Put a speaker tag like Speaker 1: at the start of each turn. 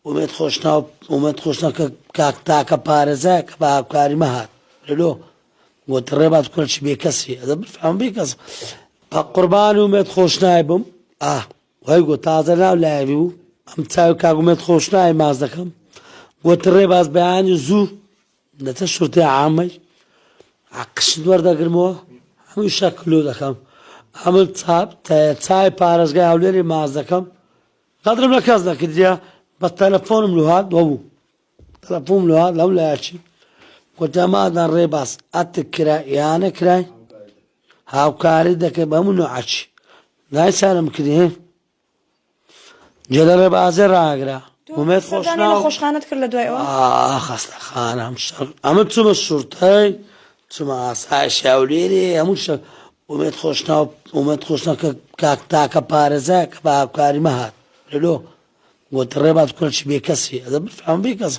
Speaker 1: ومێت خۆشنا تاکە پارێزە کە بە هاوکاری مەهات لۆ گوت ڕێبات کوڕی بێکەسی ئەدە بفهم بێکەس قوربان ومێت خۆشنای بم وای گوت تازە ناو لایەوی بوو ئەم چاوی کاگومێت خۆشنای ماز دەکەم گوت ڕێباز بەیانی زوو دەتە شورتی عامەی قشت وەردەگرمەوە هەمووی شەکلۆ دەکەم هەموو چای پارێزگای هەولێری ماز دەکەم قەدرم لە کەس نەکردیە بە تەلەفۆنم لوهات وەبوو تەلەفۆنم لوهات لەو لایەکی گوتەمادان ڕێباز ئەتک کرا یانە کرای هاوکاری دەکەی بە هەموو نوعەچی نایسانم کردی هێ جێلە ڕێبازێ ڕاگرا ومێت خۆشناو
Speaker 2: خۆشخانەت کرد لە دوای ئەوە
Speaker 1: خەستەخانە ئەمە چوومە سوورتەی چوومە ئاسایشی هەولێری هەموو شە ومێت خۆشنا تاکە پارێزە کە بە هاوکاری مەهات لۆ گوت ڕێبات کوڕی بێکەسی ئەدە بفهم بێکەس